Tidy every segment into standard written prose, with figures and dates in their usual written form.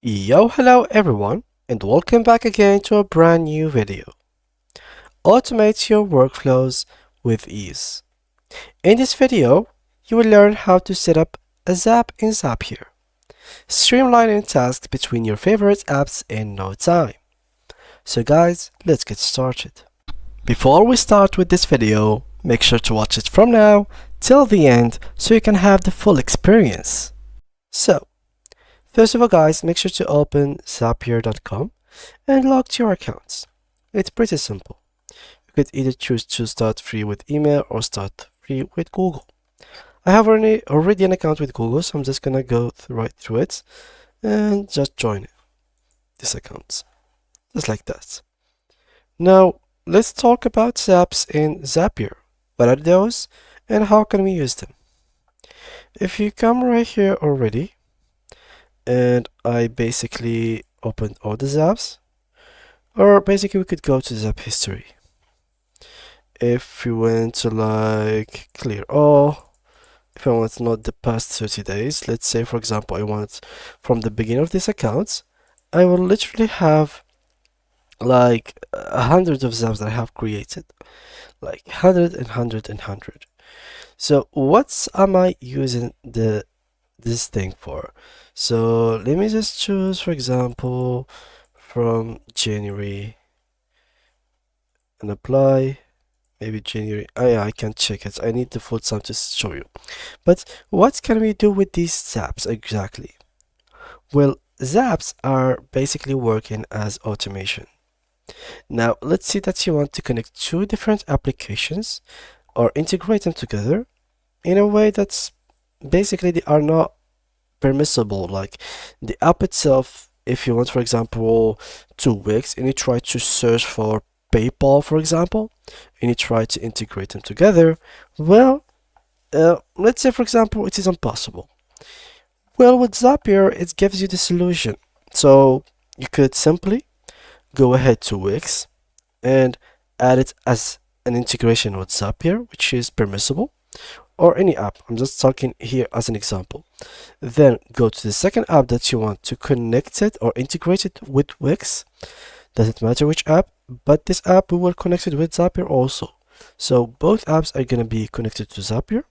Hello everyone, and welcome back again to a brand new video. Automate your workflows with ease. In this video, you will learn how to set up a Zap in Zapier, streamlining tasks between your favorite apps in no time. So guys, let's get started. Before we start with this video, make sure to watch it from now till the end so you can have the full experience. So, first of all guys, make sure to open zapier.com and log to your accounts. It's pretty simple. You could either choose to start free with email or start free with Google. I have already an account with Google, so I'm just gonna go right through it and just join this account, just like that. Now, let's talk about Zaps in Zapier. What are those and how can we use them? If you come right here already, and I basically opened all the Zaps, or basically we could go to Zap history. If we went to like clear all, if I want not the past 30 days, let's say for example I want from the beginning of this account, I will literally have like hundreds of Zaps that I have created, like 100 and 100 and 100. So what am I using this thing for? So let me just choose, for example, from January and apply. Maybe January. Yeah, I can check it. I need the full sum to show you. But what can we do with these Zaps exactly? Well, Zaps are basically working as automation. Now, let's say that you want to connect two different applications or integrate them together in a way that's basically they are not permissible. Like the app itself, if you want, for example, to Wix and you try to search for PayPal, for example, and you try to integrate them together, well, let's say, for example, it is impossible. Well, with Zapier, it gives you the solution. So you could simply go ahead to Wix and add it as an integration with Zapier, which is permissible, or any app. I'm just talking here as an example. Then go to the second app that you want to connect it or integrate it with Wix. Doesn't matter which app, but this app we will connect it with Zapier also. So both apps are gonna be connected to Zapier,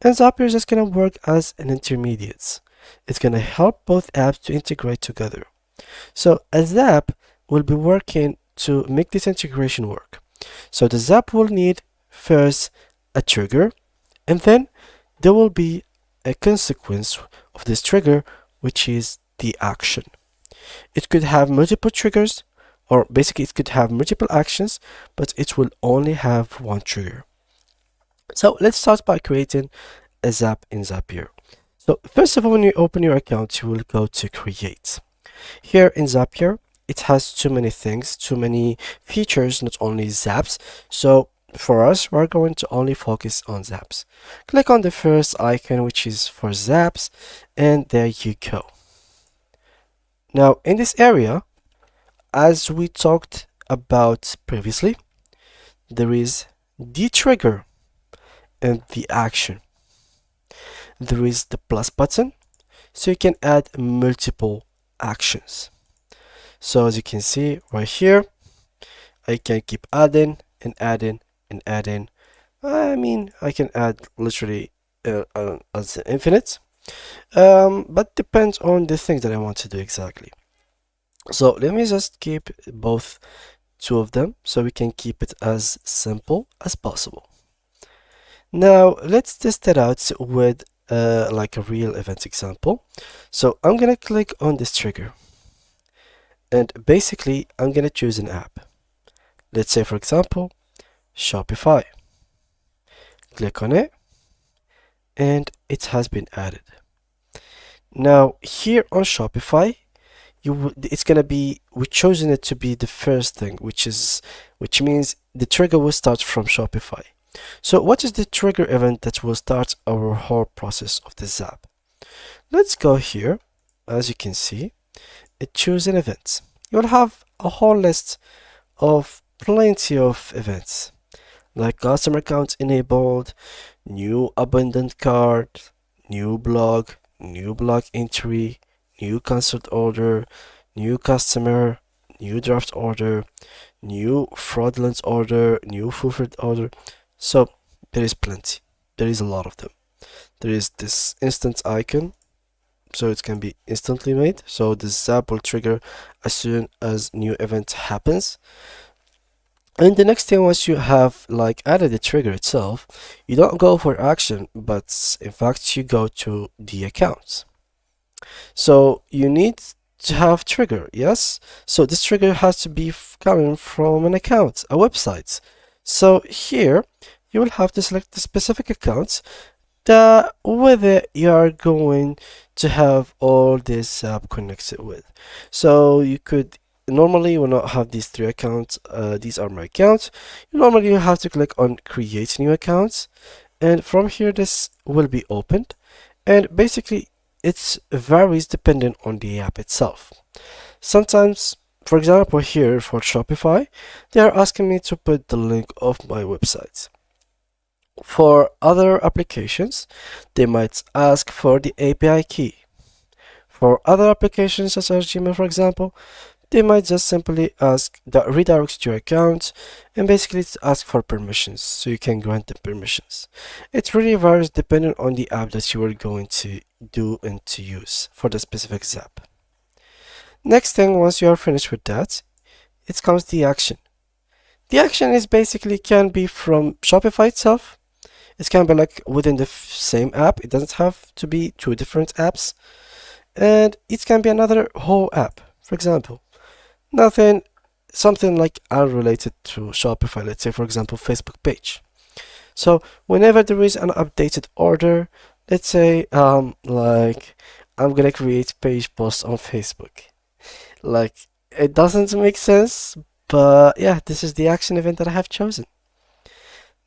and Zapier is just gonna work as an intermediate. It's gonna help both apps to integrate together. So a Zap will be working to make this integration work. So the Zap will need first a trigger, and then there will be a consequence of this trigger, which is the action. It could have multiple triggers, or basically it could have multiple actions, but it will only have one trigger. So let's start by creating a Zap in Zapier. So first of all, when you open your account, you will go to create. Here in Zapier, it has too many things, too many features, not only Zaps. So for us, we're going to only focus on Zaps. Click on the first icon, which is for Zaps, and there you go. Now in this area, as we talked about previously, there is the trigger and the action. There is the plus button, so you can add multiple actions. So as you can see right here, I can keep adding and adding and adding. I mean, I can add literally as infinite, but depends on the things that I want to do exactly. So let me just keep both two of them so we can keep it as simple as possible. Now let's test it out with like a real event example. So I'm gonna click on this trigger, and basically I'm gonna choose an app. Let's say for example Shopify. Click on it and it has been added. Now here on Shopify, it's gonna be, we've chosen it to be the first thing, which means the trigger will start from Shopify. So what is the trigger event that will start our whole process of the Zap? Let's go here. As you can see, it choose an event. You'll have a whole list of plenty of events, like customer account enabled, new abundant card, new blog entry, new cancelled order, new customer, new draft order, new fraudulent order, new fulfilled order. So there is plenty. There is a lot of them. There is this instant icon, so it can be instantly made. So this zap will trigger as soon as new event happens. And the next thing, once you have like added the trigger itself, you don't go for action, but in fact you go to the account. So you need to have trigger, yes? So this trigger has to be coming from an account, a website. So here you will have to select the specific account that whether you are going to have all this app connected with. So you could normally will not have these three accounts. These are my accounts. Normally you have to click on create new accounts, and from here this will be opened, and basically it varies depending on the app itself. Sometimes, for example, here for Shopify, they are asking me to put the link of my website. For other applications, they might ask for the API key. For other applications such as Gmail, for example, they might just simply ask that redirects to your account, and basically it's ask for permissions, so you can grant the permissions. It really varies depending on the app that you are going to do and to use for the specific Zap. Next thing, once you are finished with that, it comes the action. The action is basically can be from Shopify itself. It can be like within the same app. It doesn't have to be two different apps. And it can be another whole app. For example, something like unrelated to Shopify. Let's say, for example, Facebook page. So whenever there is an updated order, let's say, like I'm gonna create page posts on Facebook. Like it doesn't make sense, but yeah, this is the action event that I have chosen.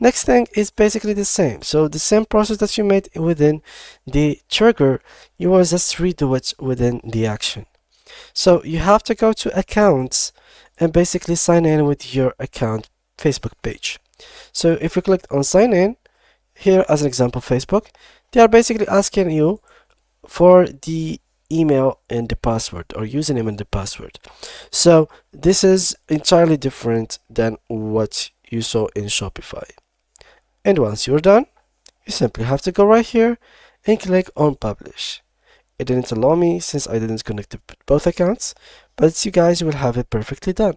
Next thing is basically the same. So the same process that you made within the trigger, you will just redo it within the action. So you have to go to accounts and basically sign in with your account Facebook page. So if you click on sign in, here as an example Facebook, they are basically asking you for the email and the password, or username and the password. So this is entirely different than what you saw in Shopify. And once you're done, you simply have to go right here and click on publish. It didn't allow me since I didn't connect both accounts, but you guys will have it perfectly done.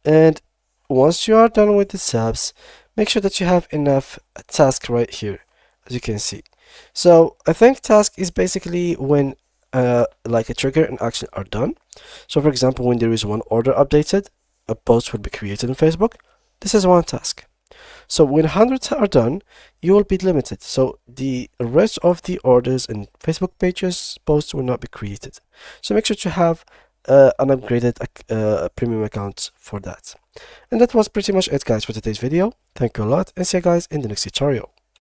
And once you are done with the subs, make sure that you have enough task right here, as you can see. So I think task is basically when like a trigger and action are done. So for example, when there is one order updated, a post will be created on Facebook. This is one task. So when 100 are done, you will be limited. So the rest of the orders and Facebook pages posts will not be created. So make sure to have an upgraded premium account for that. And that was pretty much it, guys, for today's video. Thank you a lot, and see you guys in the next tutorial.